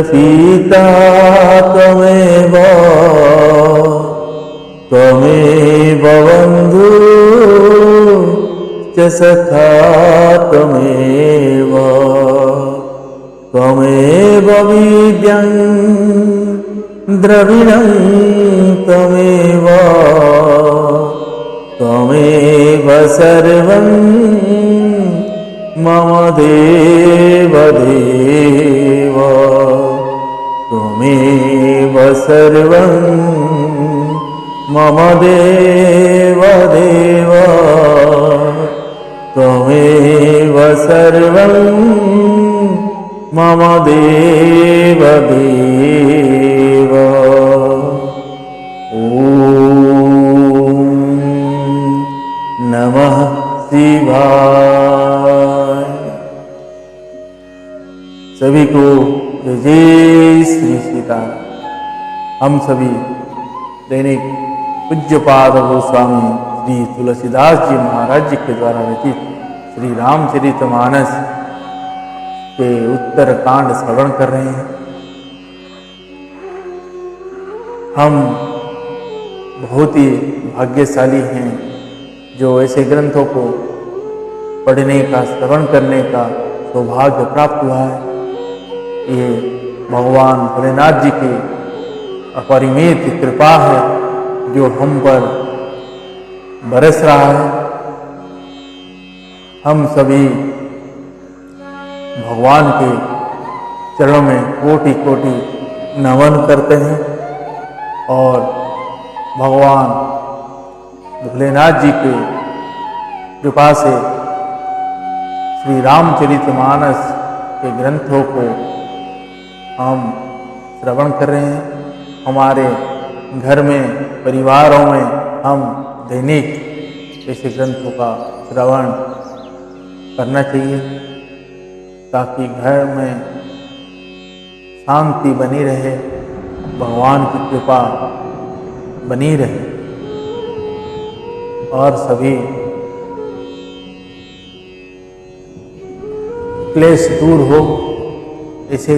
पिता त्वमेव त्वमेव बन्धु च सखा त्वमेव त्वमेव विद्यं द्रविणं त्वमेव त्वमेव सर्वं मम देव देव त्वमेव सर्वं मम देव देव त्वमेव सर्वं मम देव देव। ॐ नमः शिवाय। सभी को जय जय श्री सीताराम। हम सभी दैनिक पूज्यपाद गोस्वामी श्री तुलसीदास जी महाराज जी के द्वारा रचित श्री रामचरितमानस के उत्तरकांड श्रवण कर रहे हैं। हम बहुत ही भाग्यशाली हैं जो ऐसे ग्रंथों को पढ़ने का श्रवण करने का सौभाग्य प्राप्त हुआ है। ये भगवान भोलेनाथ जी की अपरिमित कृपा है जो हम पर बरस रहा है। हम सभी भगवान के चरणों में कोटि कोटि नमन करते हैं और भगवान भोलेनाथ जी के कृपा से श्री रामचरितमानस के ग्रंथों को हम श्रवण कर रहे हैं। हमारे घर में परिवारों में हम दैनिक ऐसे ग्रंथों का श्रवण करना चाहिए ताकि घर में शांति बनी रहे, भगवान की कृपा बनी रहे और सभी क्लेश दूर हो। ऐसे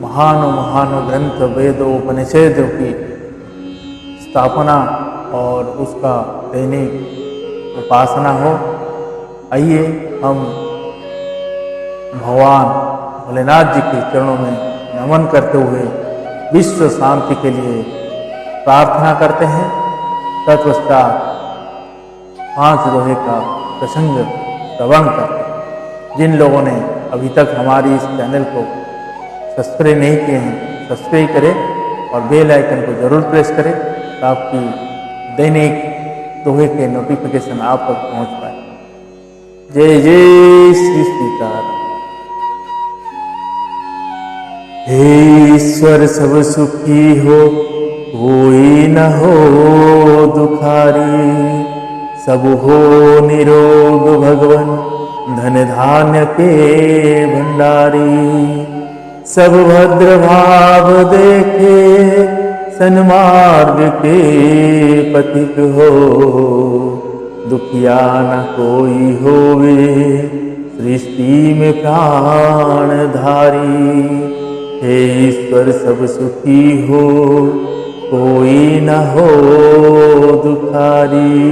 महान ग्रंथ वेदों उपनिषदों की स्थापना और उसका दैनिक उपासना हो। आइए हम भगवान भोलेनाथ जी के चरणों में नमन करते हुए विश्व शांति के लिए प्रार्थना करते हैं। तत्पश्चात 5 दोहे का प्रसंग श्रवण करते हैं। जिन लोगों ने अभी तक हमारी इस चैनल को सब्सक्राइब नहीं किए हैं, सब्सक्राइब करें और बेल आइकन को जरूर प्रेस करें ताकि दैनिक दोहे के नोटिफिकेशन आप तक पहुंच पाए। जय जय श्री सीताराम। हे ईश्वर सब सुखी हो, कोई न हो दुखारी, सब हो निरोग भगवन, धन धान्य के भंडारी। सब भद्र भाव देखे, सन्मार्ग के पथिक हो, दुखिया न कोई होवे, सृष्टि में प्राणधारी। हे ईश्वर सब सुखी हो, कोई न हो दुखारी।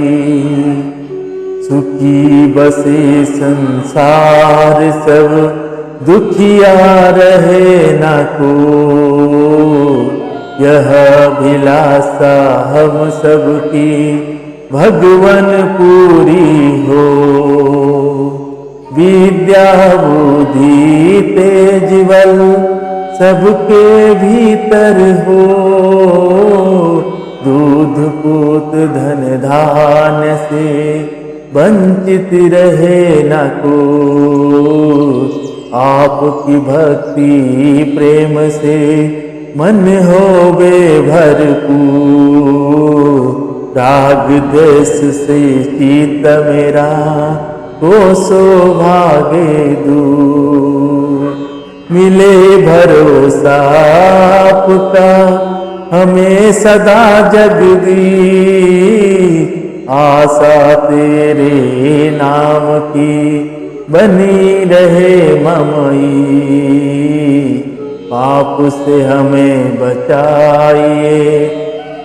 सुखी बसे संसार सब, दुखिया रहे न को, यह अभिलाषा हम सबकी भगवन पूरी हो। विद्या बुद्धि तेज बल सबके भीतर हो, दूध पूत धन धान्य से वंचित रहे न को। आपकी भक्ति प्रेम से मन होवे भरपूर, राग देश से चित्त मेरा को सौभाग्य दूर। मिले भरोसा आपका हमें सदा जगदीश, आशा तेरे नाम की बनी रहे ममई। पाप से हमें बचाइए,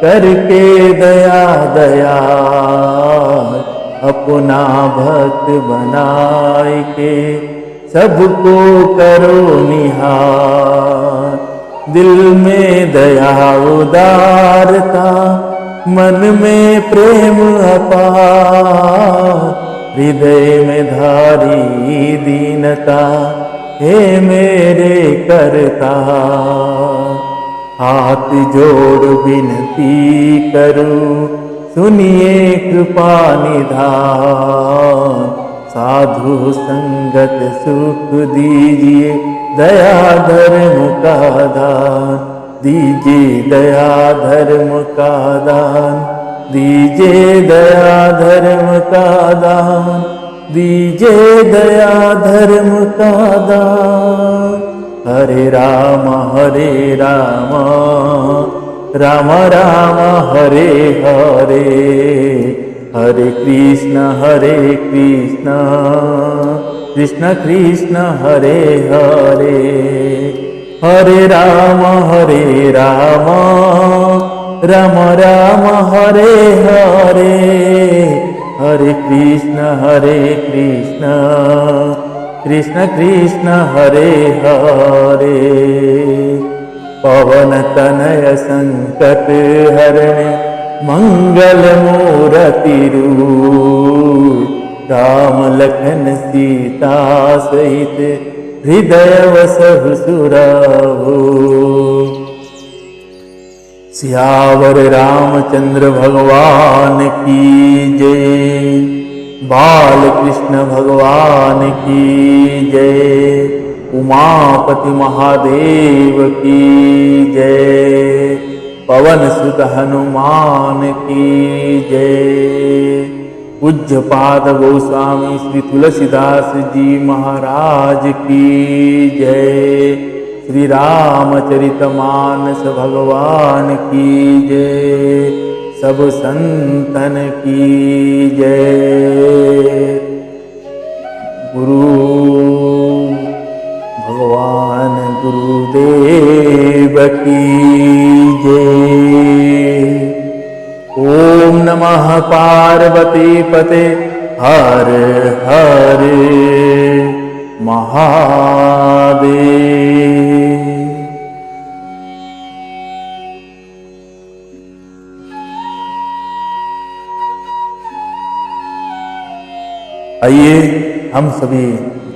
करके दया दया अपना भक्त बनाए के सबको करो निहार। दिल में दया उदारता, मन में प्रेम अपार, हृदय में धारी दीनता, हे मेरे करता। हाथ जोड़ विनती करूं, सुनिए कृपा निधान। साधु संगत सुख दीजिए, दया धर्म का दान दीजिए, दया धर्म का दान दीजिए, दया धर्म का दान दीजिए, दया धर्म का दान। हरे राम राम राम हरे हरे, हरे कृष्ण कृष्ण कृष्ण हरे हरे। हरे राम राम राम हरे हरे, हरे कृष्ण कृष्ण कृष्ण हरे हरे। पवन तनय संकट हरण, मंगल मूरति रूप, राम लखन सीता सहित हृदय वसहु सुरभूप। सियावर रामचंद्र भगवान की जय, बाल कृष्ण भगवान की जय, उमापति महादेव की जय, पवन सुत हनुमान की जय। पूज्यपाद गोस्वामी श्री तुलसीदास जी महाराज की जय। श्री रामचरितमानस भगवान की जय। सब संतन की जय। गुरु भगवान गुरुदेव की जय। ओम नमः पार्वती पते हर हर महादेव। आइए हम सभी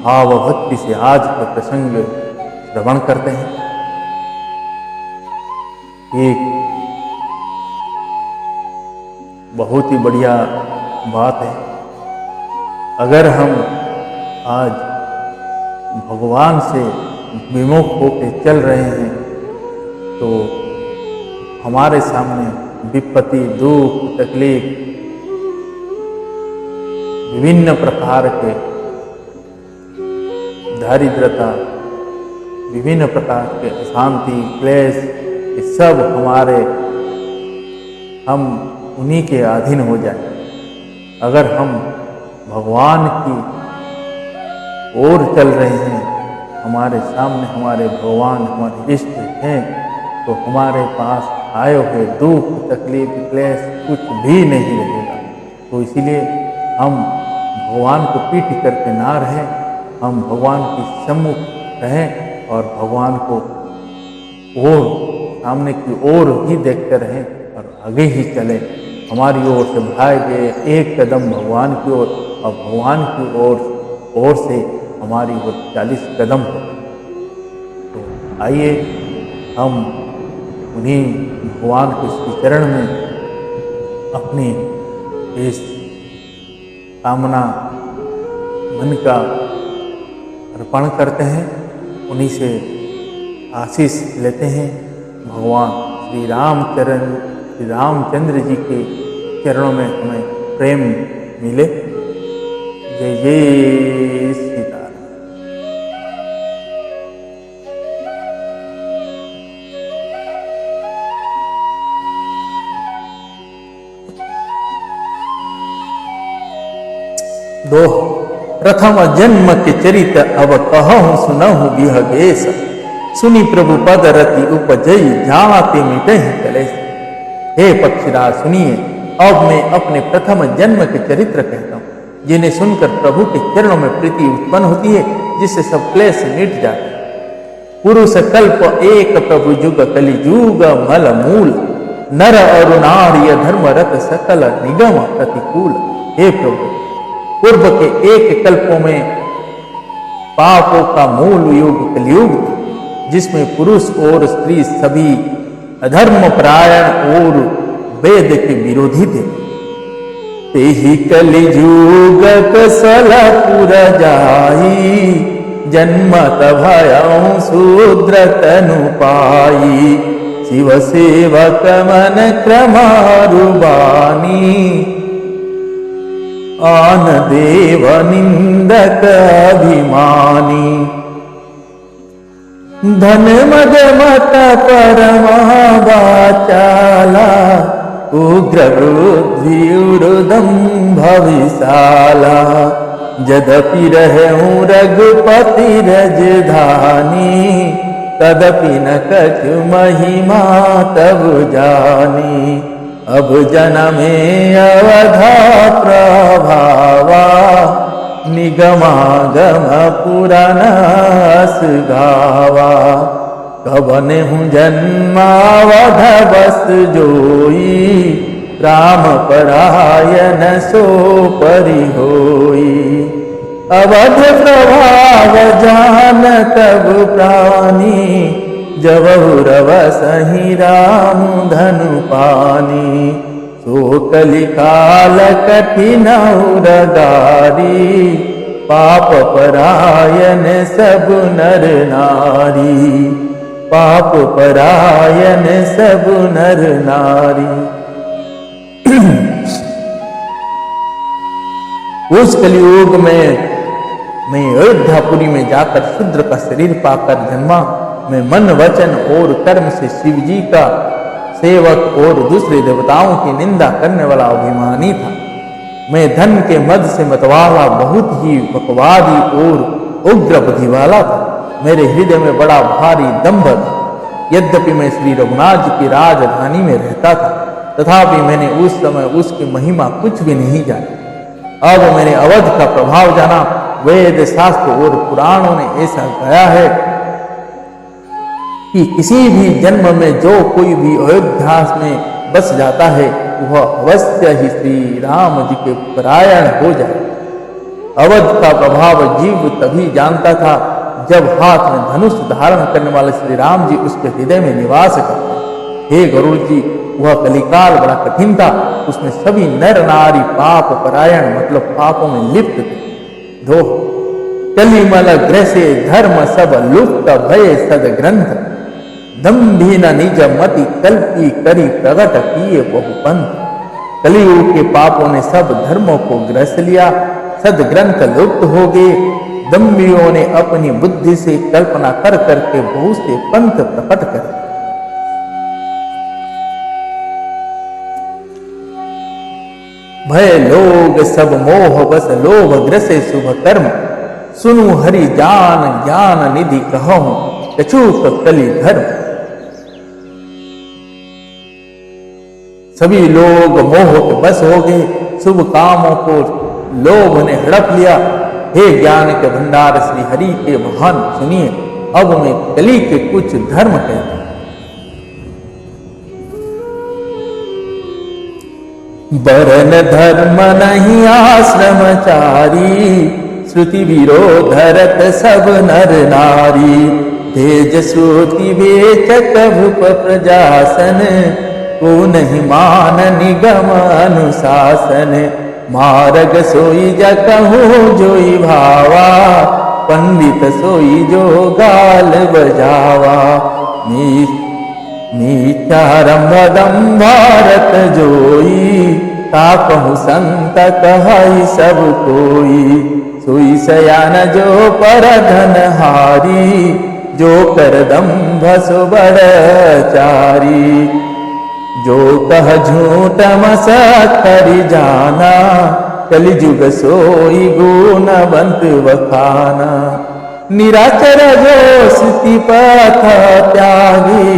भाव भक्ति से आज का प्रसंग श्रवण करते हैं। एक बहुत ही बढ़िया बात है, अगर हम आज भगवान से विमुख होकर चल रहे हैं तो हमारे सामने विपत्ति, दुख, तकलीफ, विभिन्न प्रकार के दारिद्रता, विभिन्न प्रकार के अशांति, क्लेश, ये सब हम उन्हीं के अधीन हो जाए। अगर हम भगवान की ओर चल रहे हैं, हमारे सामने हमारे भगवान, हमारे इष्ट हैं, तो हमारे पास आए हुए दुख, तकलीफ, क्लेश कुछ भी नहीं रहेगा। तो इसीलिए हम भगवान को पीठ करके ना रहें, हम भगवान की सम्मुख रहें और भगवान को और सामने की ओर ही देखते रहें और आगे ही चलें। हमारी ओर से बढ़ाए गए एक कदम भगवान की ओर और भगवान की ओर से हमारी ओर 40 कदम हो। तो आइए हम उन्हीं भगवान के श्री चरण में अपनी इस कामना मन का अर्पण करते हैं, उन्हीं से आशीष लेते हैं। भगवान श्री रामचंद्र जी के चरणों में हमें प्रेम मिले। जय जय सीताराम। दोह प्रथम जन्म के चरित अब कहूँ सुनहु बिह गेस, सुनी प्रभु पद रति उपजई जाते मिटे कलेश। हे पक्षीराज सुनिए, अब मैं अपने प्रथम जन्म के चरित्र कहता हूँ, जिन्हें सुनकर प्रभु के चरणों में प्रीति उत्पन्न होती है, जिससे सब क्लेश मिट जाते हैं। पुरुष कल्प एक प्रभु जुग कलि जुग मल मूल, नर और नार्य धर्म रत सकल निगम प्रतिकूल। हे प्रभु, पूर्व के एक कल्पों में पापों का मूल युग कलयुग, जिसमें पुरुष और स्त्री सभी अधर्म परायण और वेद के विरोधी थे। ते ही कलिजुग कसल पुर जाई, जन्मत भयं शूद्र तनु पाई। शिव सेवक मन क्रमारुबानी, आन देव निंदक अभिमानी। धन मद मत परमा वाचाला, उग्र बुद्धि उर्दम्भ विशाला। यद्यपि रहूं रघुपति रजधानी, तदपि न कछु महिमा तब जानी। अब जनमे अवधा प्रभावा, निगमागम पुराणस गावा। कवन हूँ जन्मावध बस जोई, राम परायण सो परि होई। अवध प्रभाव जान तब प्राणी, जब रवसहि राम धनु पानी। सो कलिकाल कठिन उरगारी, पाप परायण सब नर नारी। पाप परायण सब नर नारी। उस कलियुग में मैं अयोध्यापुरी में जाकर शूद्र का शरीर पाकर जन्मा। मैं मन वचन और कर्म से शिव जी का सेवक और दूसरे देवताओं की निंदा करने वाला अभिमानी था। मैं धन के मद से मतवाला, बहुत ही बकवादी और उग्र बुद्धि वाला था। मेरे हृदय में बड़ा भारी दंभ था। यद्यपि मैं श्री रघुनाथ जी की राजधानी में रहता था, तथापि मैंने उस समय उसकी महिमा कुछ भी नहीं जानी। अब मैंने अवध का प्रभाव जाना। वेद शास्त्र और पुराणों ने ऐसा कहा है कि किसी भी जन्म में जो कोई भी अयोध्या में बस जाता है, वह अवश्य ही श्री राम जी के परायण हो जाए। अवध का प्रभाव जीव तभी जानता था जब हाथ में धनुष धारण करने वाले श्री राम जी उसके हृदय में निवास करते। हे गरुड़ जी, वह कलिकाल बड़ा कठिन था। उसमें सभी नर नारी पाप परायण मतलब पापों में लिप्त थे। दो कलिमल ग्रह से धर्म सब लुप्त भय सद ग्रंथ, दम्भी न निज मति कल्पी करी प्रगट किए बहुपंथ। कलियुग के पापों ने सब धर्मों को ग्रस लिया, सद ग्रंथ लुप्त हो गए। दम्भियों ने अपनी बुद्धि से कल्पना कर करके बहुत से पंथ प्रकट करे। भय लोग सब मोह बस लोभ ग्रसे शुभ कर्म, सुनु हरि जान ज्ञान निधि कहूं कछूक कलि धर्म। सभी लोग मोह के बस हो गए, शुभ कामों को लोभ ने हड़प लिया। हे ज्ञान के भंडार श्री हरि के महान सुनिए, अब मैं कली के कुछ धर्म कहता हूं। बरन धर्म नहीं आश्रमचारी, श्रुति विरोधरत सब नर नारी। तेज श्रुति बेचक भूप प्रजासन, को नहीं मान निगम अनुशासन। मार्ग सोई जकहूँ जोई भावा, पंडित सोई जो गाल बजावा। मीचारम भदम भारत जोई, ताकहु संत कहई सब कोई। सोई सयान जो पर धन हारी, जो कर दम्भ सुबड़ चारी। जो कह झूठ मसखरी जाना, कलिजुग सोई गुणवंत वखाना। निराचर जो स्थिति पथ त्यागी,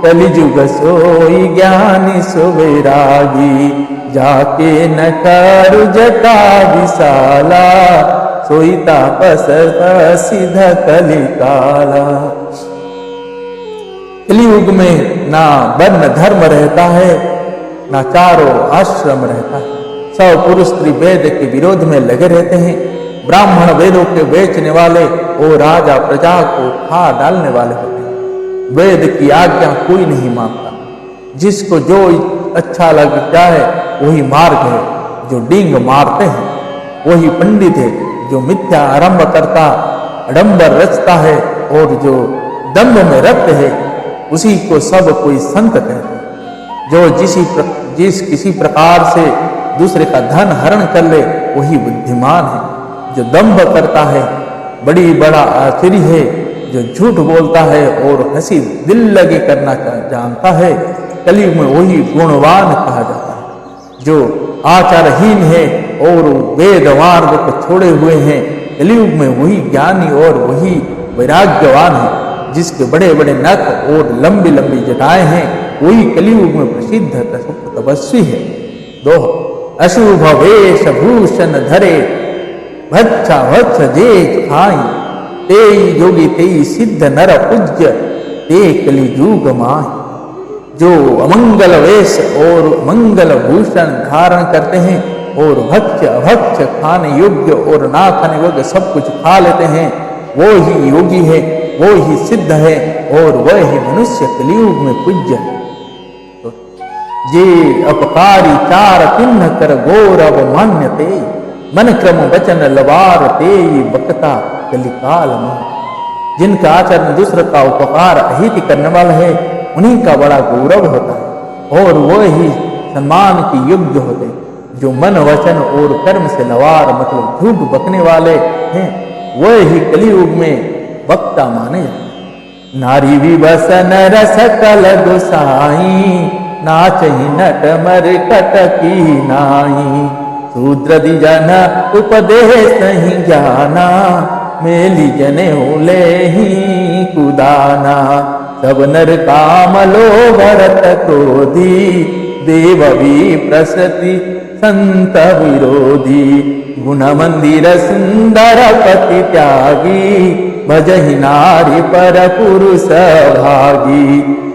कलिजुग सोई ज्ञानी सो वैरागी, जाके न करु जटा विशाला, सोई तापस सिद्ध कलिकाला। कलियुग में ना वर्ण धर्म रहता है, ना चारों आश्रम रहता है। सब पुरुष स्त्री वेद के विरोध में लगे रहते हैं। ब्राह्मण वेदों के बेचने वाले और राजा प्रजा को खा डालने वाले होते हैं। वेद की आज्ञा कोई नहीं मानता। जिसको जो अच्छा लगता है वही मार्ग है। जो डींग मारते हैं वही पंडित है। जो मिथ्या आरंभ करता आडंबर रचता है और जो दंभ में रक्त है उसी को सब कोई संत कहते हैं। जो किसी प्रकार से दूसरे का धन हरण कर ले वही बुद्धिमान है। जो दंभ करता है बड़ा आश्चर्य है। जो झूठ बोलता है और हंसी दिल लगे करना जानता है, कलयुग में वही गुणवान कहा जाता है। जो आचारहीन है और वेद मार्ग को छोड़े हुए हैं, कलयुग में वही ज्ञानी और वही वैराग्यवान है। जिसके बड़े बड़े नख और लंबी लंबी जटाएं हैं वही कलयुग में प्रसिद्ध तपस्वी है। दोह अशुभ वेश भूषण धरे, भच्छा भक्ष जे खाई, तेई जोगी तेई सिद्ध नर पूज्य, ते कलियुग माही। जो अमंगल वेश और मंगल भूषण धारण करते हैं और भक्ष अभक्ष खाने योग्य और ना खाने योग्य सब कुछ खा लेते हैं, वो ही योगी है, वो ही सिद्ध है और वह ही मनुष्य कलियुग में पूज्य है। तो जे अपकारी चार तिन्ह कर गौरव मान्यते, मन क्रम वचन लवार ते बकता कलिकाल में। जिनका आचरण दूसरे का उपकार अहित करने वाला है उन्हीं का बड़ा गौरव होता है और वह ही सम्मान के योग्य होते हैं। जो मन वचन और कर्म से लवार मतलब झूठ बकने वाले हैं वह ही कलियुग में वक्ता माने जाते। नारी विवस नर सकल गोसाई, नाचही नट मर कटकी नाई, शूद्र दिजन उपदेश नहीं जाना, मेली जने उले ही कुदाना। सब नर काम लो भरत क्रोधी, देव भी प्रसति संत विरोधी। गुण मंदिर सुंदर पति त्यागी, भजहि नारी पर पुरुष भागी।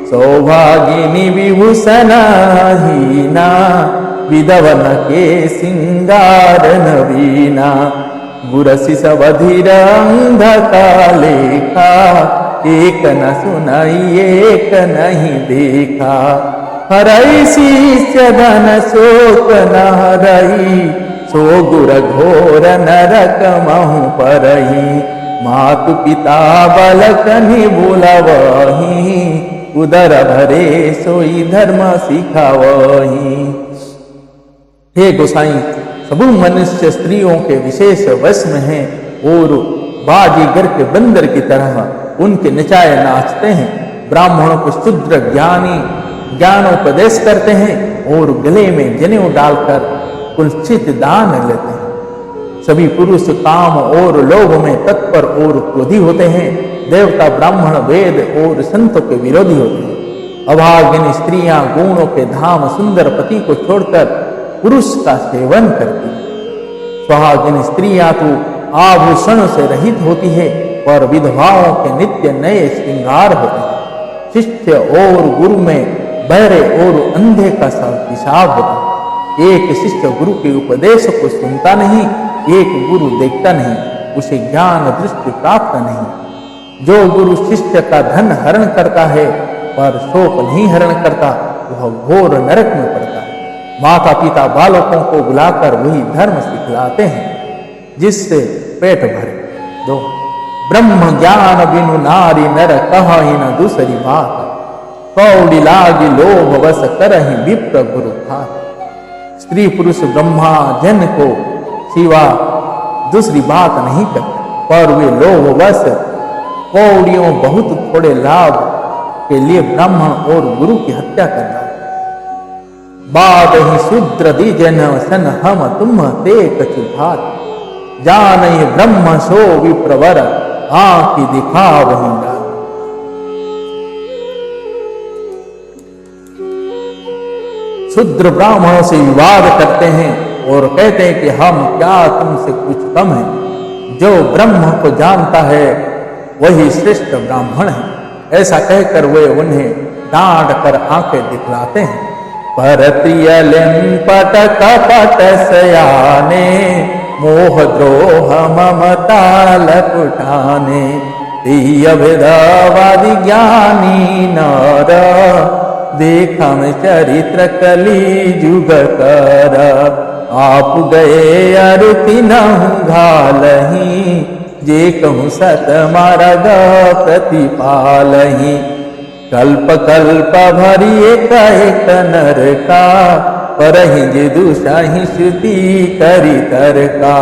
सौभागिनी विभूषण हीना, विधवन के सिंगार नवीना। गुरसि सबधीर अंधकालेखा, एक न सुनाई एक नहीं देखा। हरई शिष्य धन शोक न हरई, सो गुर घोर नरक महु परही। मातु पिता बलकनि बुलवही, उदर भरे सोई धर्म सिखावही। हे गोसाई, सब मनुष्य स्त्रियों के विशेष वश में हैं और बाजीगर के बंदर की तरह उनके नचाए नाचते हैं। ब्राह्मणों को शूद्र ज्ञानी ज्ञानोपदेश करते हैं और गले में जनेऊ डालकर कुलचित दान लेते हैं। सभी पुरुष काम और लोभ में तत्पर और क्रोधी होते हैं। देवता ब्राह्मण वेद और संतों के विरोधी होते हैं। अभागिनी स्त्रियां गुणों के धाम सुंदर पति को छोड़कर पुरुष का सेवन करती है। सुहागिनी स्त्रियां तो आभूषणों से रहित होती है और विधवाओं के नित्य नए श्रृंगार होते हैं। शिष्य और गुरु में बहरे और अंधे का हिसाब होता है। एक शिष्य गुरु के उपदेश को सुनता नहीं, एक गुरु देखता नहीं, उसे ज्ञान दृष्टि प्राप्त नहीं। जो गुरु शिष्य का धन हरण करता है पर शोक नहीं हरण करता, वह घोर नरक में पड़ता है। माता पिता बालकों को बुलाकर वही धर्म सिखलाते हैं जिससे पेट भरे। दो ब्रह्म ज्ञान बिनु नारी नर कहि न दूसरी बात, कौड़ी लागी लोभ वश करहि विप्र गुरु खात। स्त्री पुरुष ब्रह्मा जन को सिवा दूसरी बात नहीं करते, पर वे लोभ वश कौड़ियों बहुत थोड़े लाभ के लिए ब्राह्मण और गुरु की हत्या करना। बाद ही शूद्र दिजन सन हम तुम ते कछु भात, जान ब्रह्म सो विप्रवर आंखी दिखा वहीं डाल। शूद्र ब्राह्मणों से विवाद करते हैं और कहते हैं कि हम क्या तुमसे कुछ कम है। जो ब्रह्म को जानता है वही श्रेष्ठ ब्राह्मण है। ऐसा कहकर वे उन्हें डांट कर आंखें दिखलाते हैं। परत्रियलिंपट कपट सयाने मोह द्रोह ममता लपुटाने प्रिय विधवादि ज्ञानी नर देखम चरित्र कली जुग कर आप गए अरुति घालही जे कहूँ सत मार्ग प्रतिपालही कल्प कल्प भरी एक नर का परहि जे दुषहि श्रुति करी तर का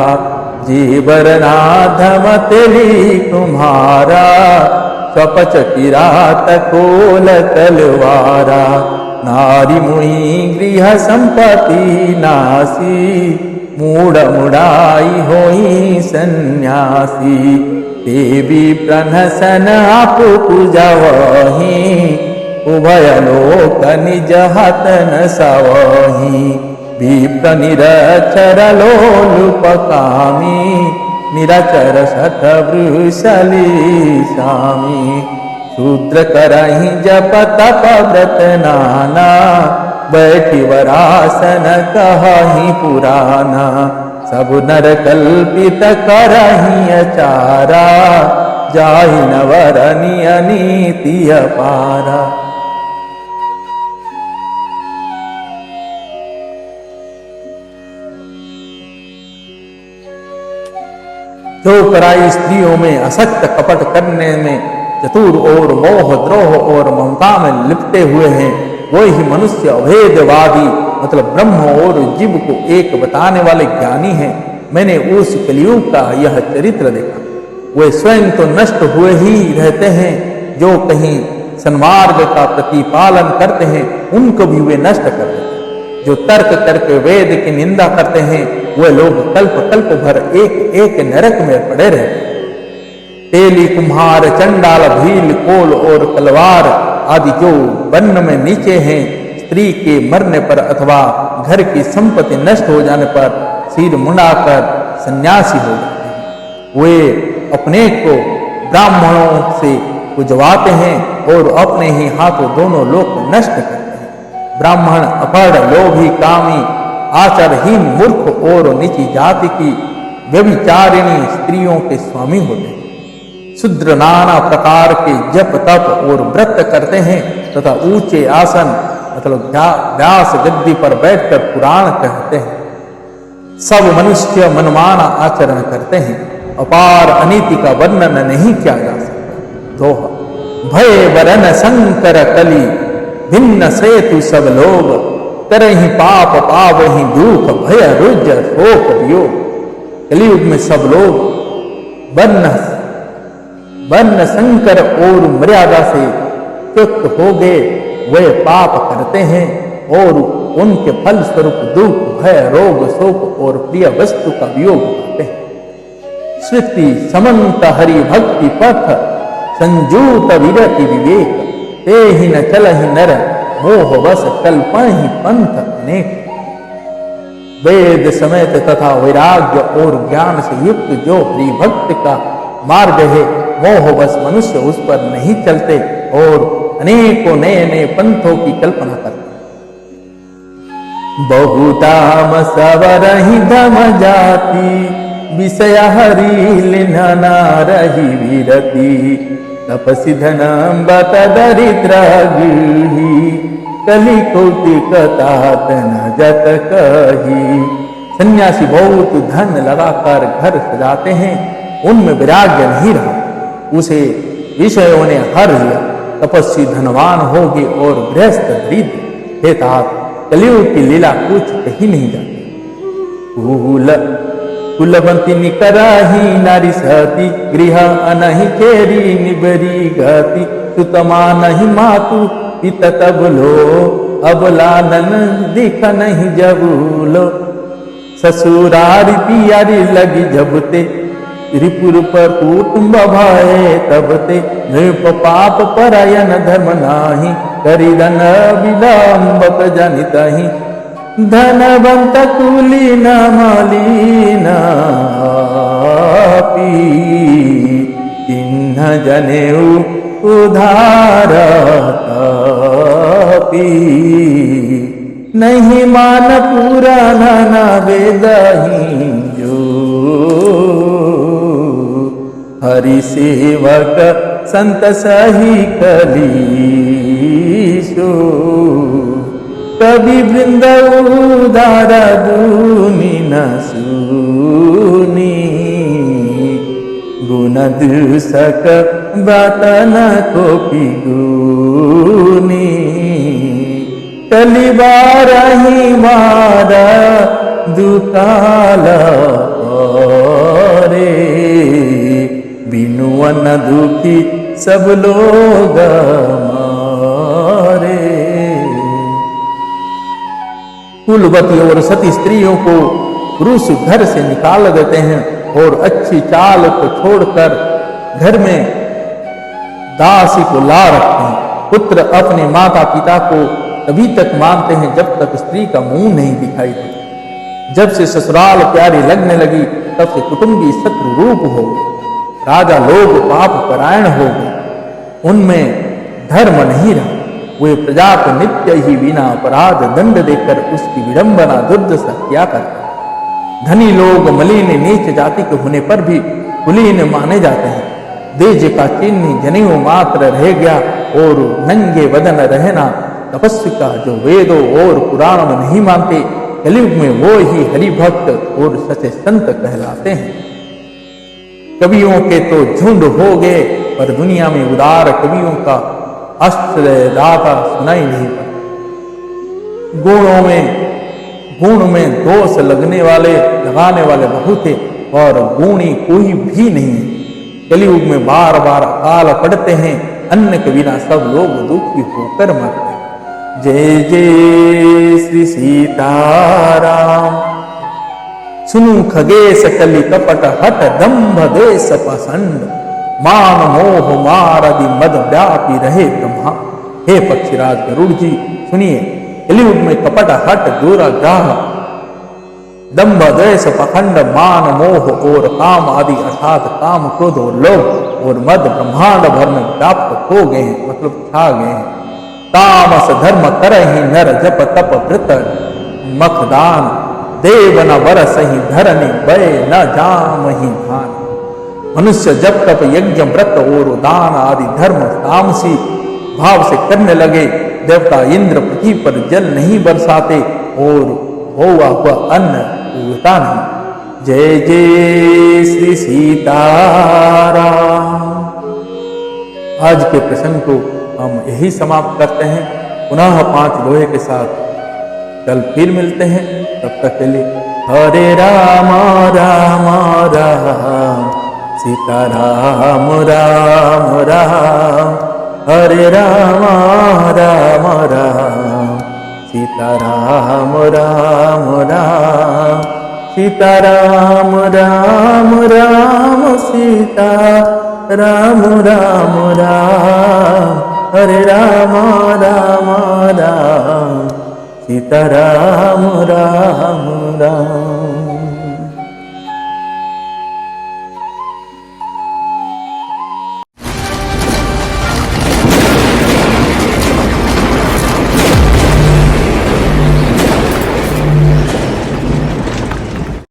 जीवर नाधम तेली तुम्हारा कपच किरात कोल तलवारा नारी मुहि गृह संपत्ति नासी मूढ़ मुड़ाई होई सन्यासी देवी प्रनसन आप पूजवही उभय लोक निज हत न सवही विप्र निरक्षर लोलुपकामी निरचर शत वृषली स्वामी शूद्र करहि जप तप व्रत नाना बैठी वरासन कहि पुराना सब नर कल्पित करहि अचारा जाहि नवर नीति अपारा। जो कराई स्त्रियों में असत्य कपट करने में चतुर और मोह द्रोह और ममता में लिपटे हुए हैं वही मनुष्य अभेदवादी मतलब ब्रह्म और जीव को एक बताने वाले ज्ञानी हैं। मैंने उस कलियुग का यह चरित्र देखा। वे स्वयं तो नष्ट हुए ही रहते हैं, जो कहीं सन्मार्ग का प्रतिपालन करते हैं उनको भी वे नष्ट कर देते हैं। जो तर्क करके वेद की निंदा करते हैं वे लोग कल्प कल्प भर एक एक नरक में पड़े रहते हैं। तेली कुम्हार चंडाल भील कोल और तलवार आदि जो वन में नीचे हैं स्त्री के मरने पर अथवा घर की संपत्ति नष्ट हो जाने पर सिर मुंडाकर सन्यासी हो जाते हैं। वे अपने को ब्राह्मणों से पुजवाते हैं और अपने ही हाथों दोनों लोक नष्ट करते हैं। ब्राह्मण अपढ़ लोभी कामी आचारहीन मूर्ख और नीची जाति की व्यभिचारिणी स्त्रियों के स्वामी होते हैं। शूद्र नाना प्रकार के जप तप और व्रत करते हैं तथा ऊंचे आसन मतलब व्यास गद्दी पर बैठकर पुराण कहते हैं। सब मनुष्य मनमाना आचरण करते हैं। अपार अनीति का वर्णन नहीं किया जा सकता। दोहा भय वरन संकर कली भिन्न सेतु सब लोग करहि पाप पावहि दुख भय रुज शोक वियोग। कलियुग में सब लोग वर्ण संकर और मर्यादा से च्युत हो गए। वे पाप करते हैं और उनके फल स्वरूप दुख भय रोग शोक और प्रिय वस्तु का वियोग पाते हैं। श्रुति समन्त हरि भक्ति पथ संजूत विरति विवेक ते ही न चलहि नर मोह बस कल्पहि पंथ अनेक। वेद समेत तथा वैराग्य और ज्ञान से युक्त जो हरि भक्त का मार्ग है मोह बस मनुष्य उस पर नहीं चलते और अनेकों नए नए पंथों की कल्पना करते। बहुताम सवरहि धम जाति विषय हरि लिन्हना रही विरति तपसि धनम बत दरिद्र गृही कलि कौतिक तात न जत कही। सन्यासी बहुत धन लगाकर घर सजाते हैं, उनमें वैराग्य नहीं रहा, उसे विषयों ने हर लिया। तपस्वी धनवान होगी और गृहस्थ दरिद्र। हे तात कलियुग की लीला कुछ कही नहीं जाती। कुलवंती निकराही नारी सती गृह अनहि केरी निबरी गति सुतमा नहीं मातु पित तब लो अबला नन दिख नहीं जबूलो ससुरारी पियारी लगी जबते त्रिपुर पर कुटुंब भय तब ते नृप पाप परायण धर्म नाही करी धन विलंबक जनितहि धनवंत कुलीन मलिन चिन्ह जनेऊ उधार नहीं मान पुराना न वेदही जो हरि सेवक संत सही कलीसो कभी वृंद उदार दूनी न सुनी गुण दूसक बात न कोपी गुनी कलिबार ही मारा दुकाल रे बिनु अन्न दुखी सब लोग मारे। कुलवती और सती स्त्रियों को पुरुष घर से निकाल देते हैं और अच्छी चाल को छोड़कर घर में दासी को ला रखते हैं। पुत्र अपने माता पिता को तभी तक मानते हैं जब तक स्त्री का मुंह नहीं दिखाई देता। जब से ससुराल प्यारी लगने लगी तब से कुटुंबी शत्रु रूप हो गए। राजा लोग पाप परायण हो गए, उनमें धर्म नहीं रहा। वे प्रजा को नित्य ही बिना अपराध दंड देकर उसकी विडंबना दुर्दशा किया करते। धनी लोग मलिन नीच जाति के होने पर भी कुलीन माने जाते हैं। देज का चिन्ह जनेऊ मात्र रह गया और नंगे बदन रहना तपस्वी का जो वेदों और पुराण में नहीं मानते, कलयुग में वो ही हरिभक्त और सच्चे संत कहलाते हैं। कवियों के तो झुंड हो गए पर दुनिया में उदार कवियों का आश्रय दाता सुनाई नहीं पड़ा। गुण में दोष लगाने वाले बहुत थे और गुणी कोई भी नहीं है। कलयुग में बार बार अकाल पड़ते हैं, अन्न के बिना सब लोग दुखी होकर मरते हैं। जय जय श्री सीताराम। सुनु खगेश कलि कपट हट दंभ देश पसंद मान मोह मारदि मद व्यापी रहे ब्रह्मा। हे पक्षीराज गरुड़ जी सुनिए, कलयुग में कपट हट दुराग्रह दंभ द्वेष पखंड मान मोह और काम आदि अर्थात काम क्रोध और लोभ और मद ब्रह्मांड भर में व्याप्त हो गए हैं, मतलब छा गए हैं। तामस धर्म करहि नर जप तप व्रत मखदान देव न बरसहि धरनि भय न जामहि धान। मनुष्य जब तप यज्ञ व्रत और दान आदि धर्म तामसी भाव से करने लगे, देवता इंद्र पृथ्वी पर जल नहीं बरसाते और हुआ अन्न उगता नहीं। जय जय श्री सीताराम। आज के प्रसंग को हम यही समाप्त करते हैं। पुनः 5 लोहे के साथ कल फिर मिलते हैं। तब तक के लिए हरे राम राम राम सीता राम राम राम। हरे राम राम राम सीता राम राम राम। सीता राम राम राम सीता राम राम राम। हरे राम राम राम सीता राम राम राम।